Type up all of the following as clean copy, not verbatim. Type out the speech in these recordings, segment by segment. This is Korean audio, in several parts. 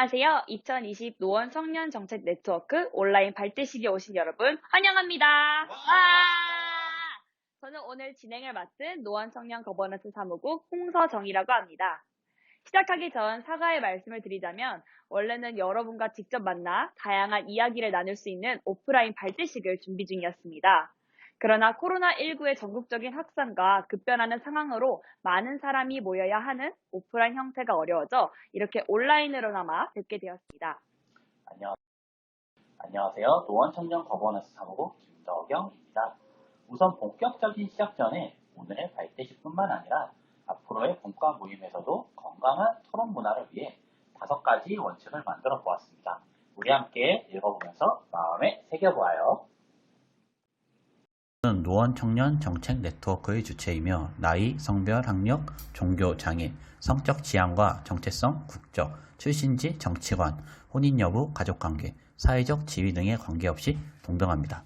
안녕하세요. 2020 노원 청년 정책 네트워크 온라인 발대식에 오신 여러분 환영합니다. 저는 오늘 진행을 맡은 노원 청년 거버넌스 사무국 홍서정이라고 합니다. 시작하기 전 사과의 말씀을 드리자면 원래는 여러분과 직접 만나 다양한 이야기를 나눌 수 있는 오프라인 발대식을 준비 중이었습니다. 그러나 코로나19의 전국적인 확산과 급변하는 상황으로 많은 사람이 모여야 하는 오프라인 형태가 어려워져 이렇게 온라인으로나마 뵙게 되었습니다. 안녕하세요. 노원 청년 거버넌스 사무국 김덕영입니다. 우선 본격적인 시작 전에 오늘의 발대식뿐만 아니라 앞으로의 본과 모임에서도 건강한 토론 문화를 위해 5가지 원칙을 만들어 보았습니다. 우리 함께 읽어보면서 마음에 새겨보아요. 노원 청년 정책 네트워크의 주체이며 나이, 성별, 학력, 종교, 장애, 성적 지향과 정체성, 국적, 출신지, 정치관, 혼인 여부, 가족관계, 사회적 지위 등에 관계없이 동등합니다.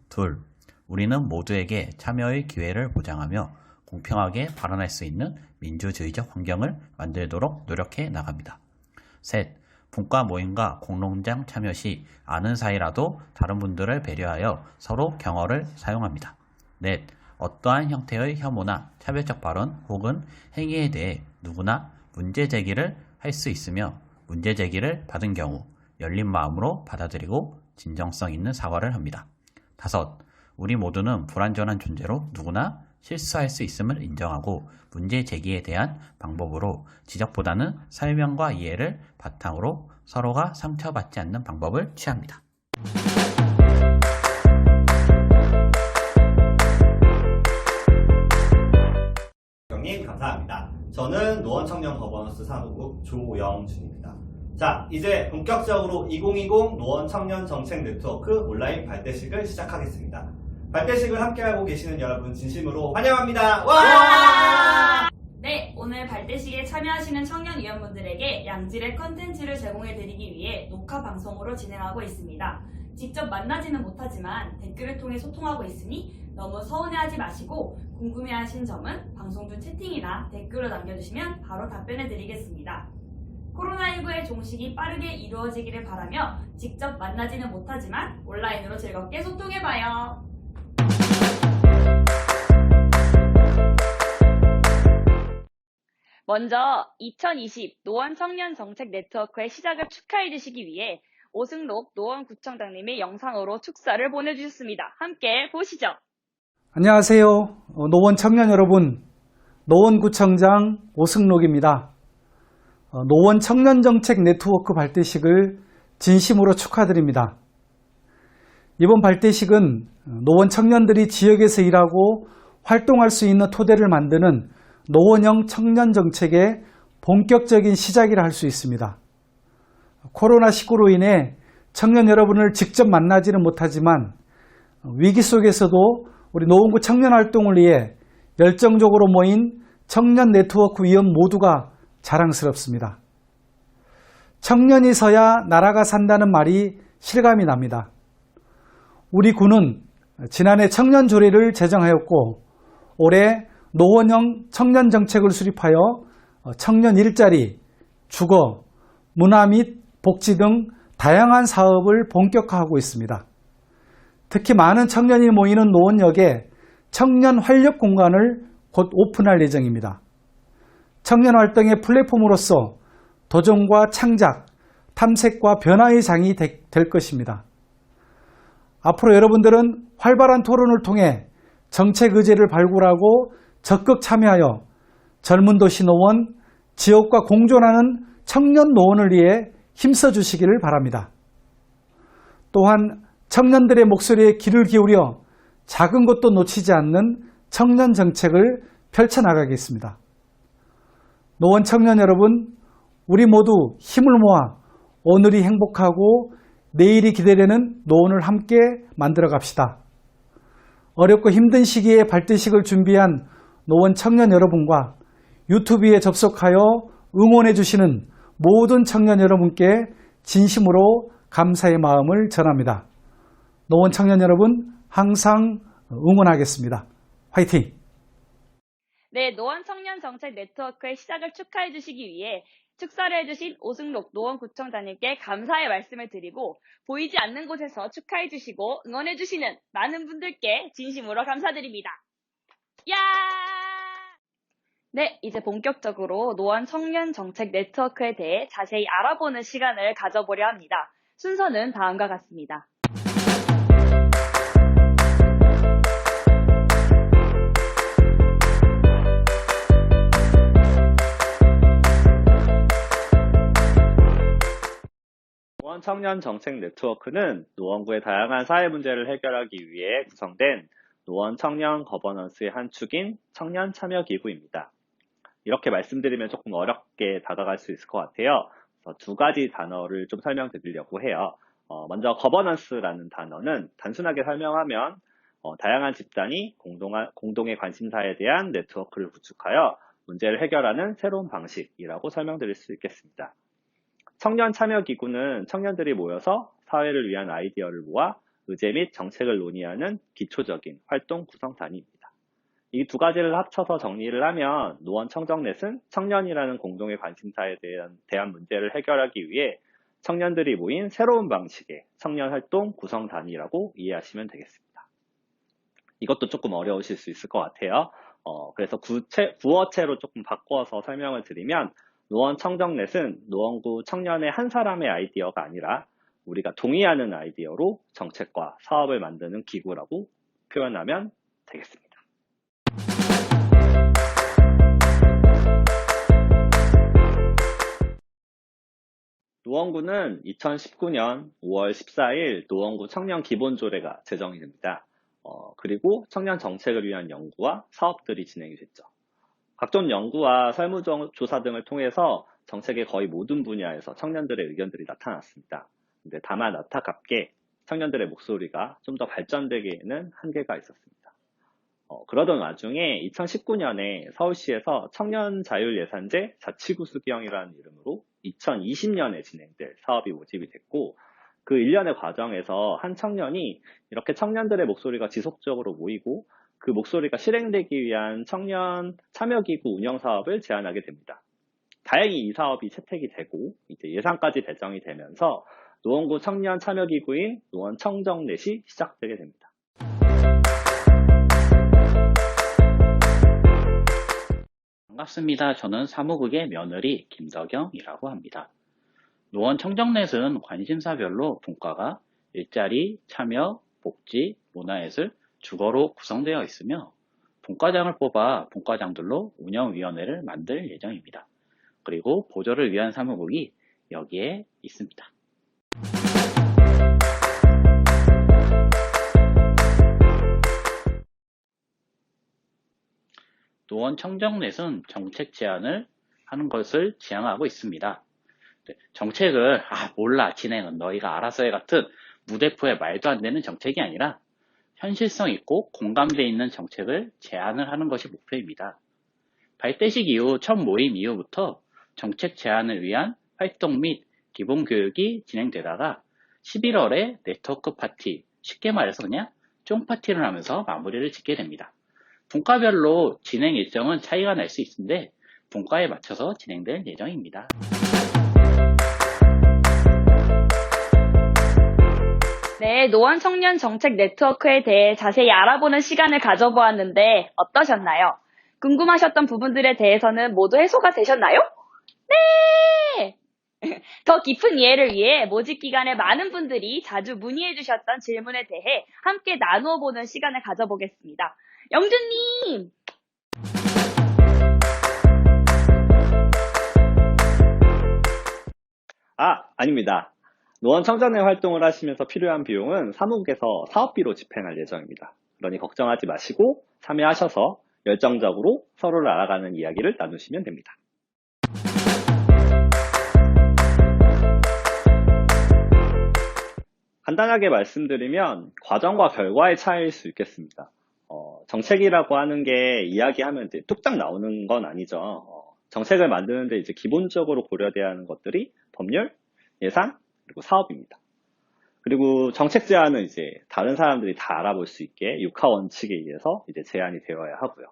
둘, 우리는 모두에게 참여의 기회를 보장하며 공평하게 발언할 수 있는 민주주의적 환경을 만들도록 노력해 나갑니다. 셋, 본과 모임과 공론장 참여 시 아는 사이라도 다른 분들을 배려하여 서로 경어를 사용합니다. 넷, 어떠한 형태의 혐오나 차별적 발언 혹은 행위에 대해 누구나 문제 제기를 할 수 있으며 문제 제기를 받은 경우 열린 마음으로 받아들이고 진정성 있는 사과를 합니다. 다섯, 우리 모두는 불완전한 존재로 누구나 실수할 수 있음을 인정하고 문제 제기에 대한 방법으로 지적보다는 설명과 이해를 바탕으로 서로가 상처받지 않는 방법을 취합니다. 형님 감사합니다. 저는 노원 청년 거버넌스 사무국 조영준입니다. 자, 이제 본격적으로 2020 노원 청년 정책 네트워크 온라인 발대식을 시작하겠습니다. 발대식을 함께하고 계시는 여러분 진심으로 환영합니다. 와! 네, 오늘 발대식에 참여하시는 청년위원분들에게 양질의 컨텐츠를 제공해드리기 위해 녹화 방송으로 진행하고 있습니다. 직접 만나지는 못하지만 댓글을 통해 소통하고 있으니 너무 서운해하지 마시고 궁금해하신 점은 방송 중 채팅이나 댓글로 남겨주시면 바로 답변해드리겠습니다. 코로나19의 종식이 빠르게 이루어지기를 바라며 직접 만나지는 못하지만 온라인으로 즐겁게 소통해봐요. 먼저 2020 노원 청년 정책 네트워크의 시작을 축하해 주시기 위해 오승록 노원구청장님이 영상으로 축사를 보내주셨습니다. 함께 보시죠. 안녕하세요. 노원 청년 여러분, 노원구청장 오승록입니다. 노원 청년 정책 네트워크 발대식을 진심으로 축하드립니다. 이번 발대식은 노원 청년들이 지역에서 일하고 활동할 수 있는 토대를 만드는 노원형 청년 정책의 본격적인 시작이라 할 수 있습니다. 코로나19로 인해 청년 여러분을 직접 만나지는 못하지만 위기 속에서도 우리 노원구 청년 활동을 위해 열정적으로 모인 청년 네트워크 위원 모두가 자랑스럽습니다. 청년이서야 나라가 산다는 말이 실감이 납니다. 우리 구는 지난해 청년 조례를 제정하였고 올해 노원형 청년 정책을 수립하여 청년 일자리, 주거, 문화 및 복지 등 다양한 사업을 본격화하고 있습니다. 특히 많은 청년이 모이는 노원역에 청년 활력 공간을 곧 오픈할 예정입니다. 청년 활동의 플랫폼으로서 도전과 창작, 탐색과 변화의 장이 될 것입니다. 앞으로 여러분들은 활발한 토론을 통해 정책 의제를 발굴하고 적극 참여하여 젊은 도시 노원, 지역과 공존하는 청년 노원을 위해 힘써 주시기를 바랍니다. 또한 청년들의 목소리에 귀를 기울여 작은 것도 놓치지 않는 청년 정책을 펼쳐나가겠습니다. 노원 청년 여러분, 우리 모두 힘을 모아 오늘이 행복하고 내일이 기대되는 노원을 함께 만들어 갑시다. 어렵고 힘든 시기에 발대식을 준비한 노원 청년 여러분과 유튜브에 접속하여 응원해 주시는 모든 청년 여러분께 진심으로 감사의 마음을 전합니다. 노원 청년 여러분 항상 응원하겠습니다. 화이팅! 네, 노원 청년 정책 네트워크의 시작을 축하해 주시기 위해 축사를 해주신 오승록 노원구청장님께 감사의 말씀을 드리고 보이지 않는 곳에서 축하해주시고 응원해주시는 많은 분들께 진심으로 감사드립니다. 야! 네, 이제 본격적으로 노원 청년 정책 네트워크에 대해 자세히 알아보는 시간을 가져보려 합니다. 순서는 다음과 같습니다. 노원 청년 정책 네트워크는 노원구의 다양한 사회 문제를 해결하기 위해 구성된 노원 청년 거버넌스의 한 축인 청년 참여 기구입니다. 이렇게 말씀드리면 조금 어렵게 다가갈 수 있을 것 같아요. 그래서 두 가지 단어를 좀 설명드리려고 해요. 먼저 거버넌스라는 단어는 단순하게 설명하면 다양한 집단이 공동의 관심사에 대한 네트워크를 구축하여 문제를 해결하는 새로운 방식이라고 설명드릴 수 있겠습니다. 청년 참여 기구는 청년들이 모여서 사회를 위한 아이디어를 모아 의제 및 정책을 논의하는 기초적인 활동 구성단위입니다. 이 두 가지를 합쳐서 정리를 하면 노원 청정넷은 청년이라는 공동의 관심사에 대한 문제를 해결하기 위해 청년들이 모인 새로운 방식의 청년 활동 구성단위라고 이해하시면 되겠습니다. 이것도 조금 어려우실 수 있을 것 같아요. 그래서 구어체로 조금 바꿔서 설명을 드리면 노원 청정넷은 노원구 청년의 한 사람의 아이디어가 아니라 우리가 동의하는 아이디어로 정책과 사업을 만드는 기구라고 표현하면 되겠습니다. 노원구는 2019년 5월 14일 노원구 청년 기본조례가 제정이 됩니다. 그리고 청년 정책을 위한 연구와 사업들이 진행이 됐죠. 각종 연구와 설문조사 등을 통해서 정책의 거의 모든 분야에서 청년들의 의견들이 나타났습니다. 근데 다만 안타깝게 청년들의 목소리가 좀 더 발전되기에는 한계가 있었습니다. 그러던 와중에 2019년에 서울시에서 청년자율예산제 자치구 수경이라는 이름으로 2020년에 진행될 사업이 모집이 됐고 그 1년의 과정에서 한 청년이 이렇게 청년들의 목소리가 지속적으로 모이고 그 목소리가 실행되기 위한 청년 참여기구 운영 사업을 제안하게 됩니다. 다행히 이 사업이 채택이 되고 이제 예산까지 배정이 되면서 노원구 청년 참여기구인 노원 청정넷이 시작되게 됩니다. 반갑습니다. 저는 사무국의 며느리 김덕영이라고 합니다. 노원 청정넷은 관심사별로 분과가 일자리, 참여, 복지, 문화예술, 주거로 구성되어 있으며 분과장을 뽑아 분과장들로 운영위원회를 만들 예정입니다. 그리고 보조를 위한 사무국이 여기에 있습니다. 노원 청정넷은 정책 제안을 하는 것을 지향하고 있습니다. 정책을 몰라 진행은 너희가 알아서 해 같은 무대포의 말도 안 되는 정책이 아니라 현실성 있고 공감대 있는 정책을 제안을 하는 것이 목표입니다. 발대식 이후 첫 모임 이후부터 정책 제안을 위한 활동 및 기본교육이 진행되다가 11월에 네트워크 파티, 쉽게 말해서 그냥 쫑파티를 하면서 마무리를 짓게 됩니다. 분과별로 진행 일정은 차이가 날 수 있는데 분과에 맞춰서 진행될 예정입니다. 네, 노원 청년 정책 네트워크에 대해 자세히 알아보는 시간을 가져보았는데 어떠셨나요? 궁금하셨던 부분들에 대해서는 모두 해소가 되셨나요? 네! 더 깊은 이해를 위해 모집 기간에 많은 분들이 자주 문의해 주셨던 질문에 대해 함께 나누어 보는 시간을 가져보겠습니다. 영준님! 아닙니다. 노원 청정넷 활동을 하시면서 필요한 비용은 사무국에서 사업비로 집행할 예정입니다. 그러니 걱정하지 마시고 참여하셔서 열정적으로 서로를 알아가는 이야기를 나누시면 됩니다. 간단하게 말씀드리면 과정과 결과의 차이일 수 있겠습니다. 정책이라고 하는 게 이야기하면 이제 뚝딱 나오는 건 아니죠. 정책을 만드는데 이제 기본적으로 고려돼야 하는 것들이 법률, 예산, 그리고 사업입니다. 그리고 정책 제안은 이제 다른 사람들이 다 알아볼 수 있게 육하 원칙에 의해서 이제 제안이 되어야 하고요.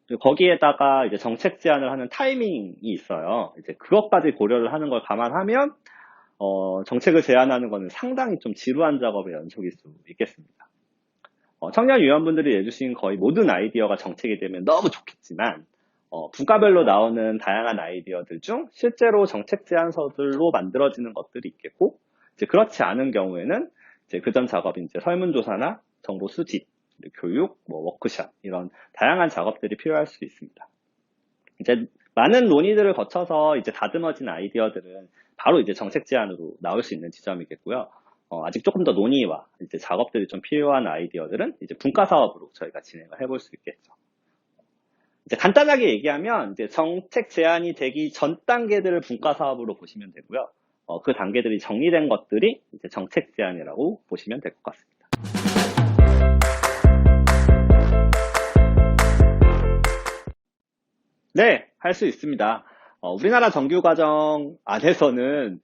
그리고 거기에다가 이제 정책 제안을 하는 타이밍이 있어요. 이제 그것까지 고려를 하는 걸 감안하면 정책을 제안하는 것은 상당히 좀 지루한 작업의 연속일 수 있겠습니다. 청년 위원분들이 내주신 거의 모든 아이디어가 정책이 되면 너무 좋겠지만 분과별로 나오는 다양한 아이디어들 중 실제로 정책 제안서들로 만들어지는 것들이 있겠고, 이제 그렇지 않은 경우에는 이제 그전 작업인 이제 설문조사나 정보 수집, 교육, 워크숍 이런 다양한 작업들이 필요할 수 있습니다. 이제 많은 논의들을 거쳐서 이제 다듬어진 아이디어들은 바로 이제 정책 제안으로 나올 수 있는 지점이겠고요. 아직 조금 더 논의와 이제 작업들이 좀 필요한 아이디어들은 이제 분과 사업으로 저희가 진행을 해볼 수 있겠죠. 이제 간단하게 얘기하면 이제 정책 제안이 되기 전 단계들을 분과 사업으로 보시면 되고요. 그 단계들이 정리된 것들이 이제 정책 제안이라고 보시면 될 것 같습니다. 네, 할 수 있습니다. 우리나라 정규과정 안에서는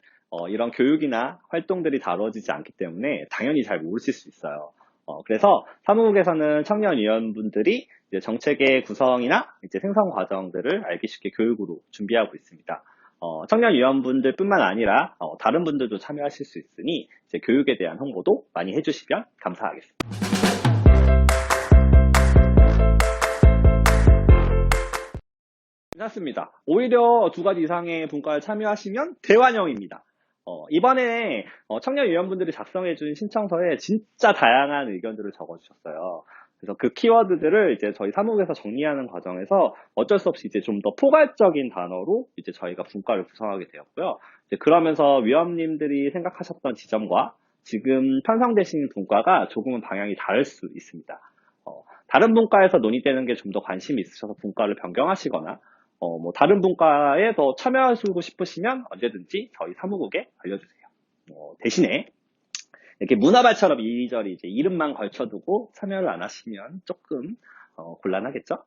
이런 교육이나 활동들이 다뤄지지 않기 때문에 당연히 잘 모르실 수 있어요. 그래서 사무국에서는 청년위원분들이 이제 정책의 구성이나 이제 생성 과정들을 알기 쉽게 교육으로 준비하고 있습니다. 청년위원분들 뿐만 아니라 다른 분들도 참여하실 수 있으니 이제 교육에 대한 홍보도 많이 해주시면 감사하겠습니다. 괜찮습니다. 오히려 2가지 이상의 분과에 참여하시면 대환영입니다. 이번에 청년위원분들이 작성해준 신청서에 진짜 다양한 의견들을 적어주셨어요. 그래서 그 키워드들을 이제 저희 사무국에서 정리하는 과정에서 어쩔 수 없이 이제 좀 더 포괄적인 단어로 이제 저희가 분과를 구성하게 되었고요. 이제 그러면서 위원님들이 생각하셨던 지점과 지금 편성되신 분과가 조금은 방향이 다를 수 있습니다. 다른 분과에서 논의되는 게 좀 더 관심이 있으셔서 분과를 변경하시거나 다른 분과에 더 참여하시고 싶으시면 언제든지 저희 사무국에 알려주세요. 대신에 이렇게 문화발처럼 이리저리 이제 이름만 걸쳐두고 참여를 안 하시면 조금 곤란하겠죠?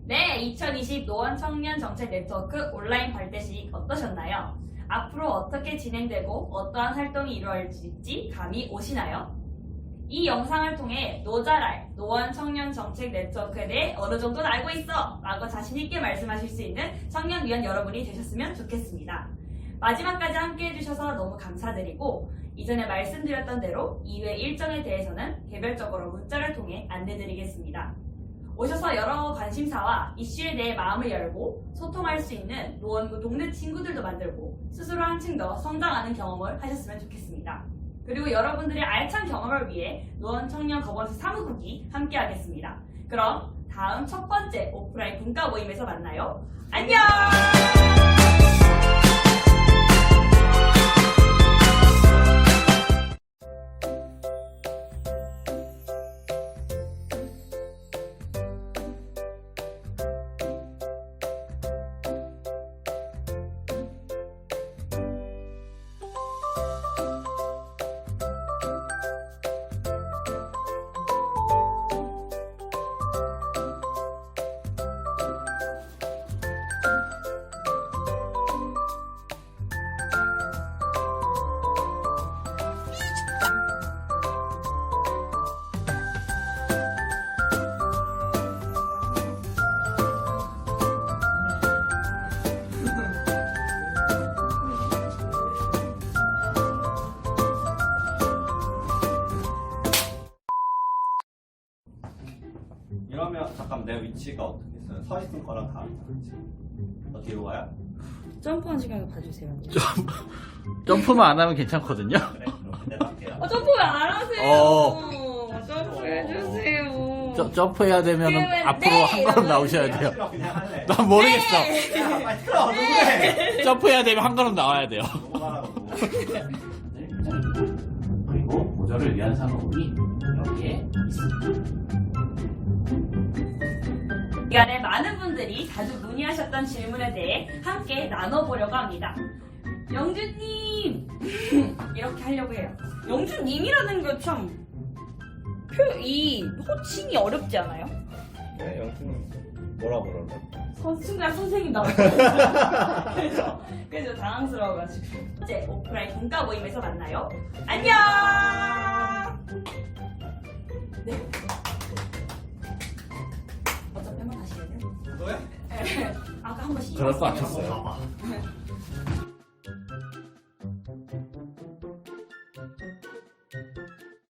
네, 2020 노원 청년 정책 네트워크 온라인 발대식 어떠셨나요? 앞으로 어떻게 진행되고 어떠한 활동이 이루어질지 감이 오시나요? 이 영상을 통해 노자랄 노원 청년 정책 네트워크에 대해 어느 정도는 알고 있어! 라고 자신있게 말씀하실 수 있는 청년위원 여러분이 되셨으면 좋겠습니다. 마지막까지 함께 해주셔서 너무 감사드리고 이전에 말씀드렸던 대로 이외 일정에 대해서는 개별적으로 문자를 통해 안내드리겠습니다. 오셔서 여러 관심사와 이슈에 대해 마음을 열고 소통할 수 있는 노원구 동네 친구들도 만들고 스스로 한층 더 성장하는 경험을 하셨으면 좋겠습니다. 그리고 여러분들의 알찬 경험을 위해 노원 청년 거버넌스 사무국이 함께하겠습니다. 그럼 다음 첫 번째 오프라인 분과 모임에서 만나요. 안녕! 이러면 잠깐 내 위치가 어떻게 있어요? 서 있을 거랑 다르죠, 그치? 더 뒤로 가요? 점프한 시간을 봐주세요. 점프만 안 하면 괜찮거든요. 그래, 그럼 그대로 할게요. 점프 왜 안 하세요? 점프 해주세요. 점프해야 되면 그러면 앞으로 네, 한 걸음 이러면 나오셔야 돼요. 그냥 할래. 난 모르겠어. 네. 빨리 틀어. 누구해? 점프해야 되면 한 걸음 나와야 돼요. 너무 말하고. 그리고 모조를 위한 사무국이 여기에 있습니다. 시간에 많은 분들이 자주 문의하셨던 질문에 대해 함께 나눠보려고 합니다. 영주님! 이렇게 하려고 해요. 영주님이라는 게 참, 이 호칭이 어렵지 않아요? 네, 영수님 뭐라 그러나? 순간 선생님 나왔어요. 그래서 당황스러워가지고. 이제 오프라인 공과 모임에서 만나요. 안녕! 네. 어차피 한번 다시 해야 돼요? 너야? 아까 한번 시작. 그럴 것 같았어요. 봐봐.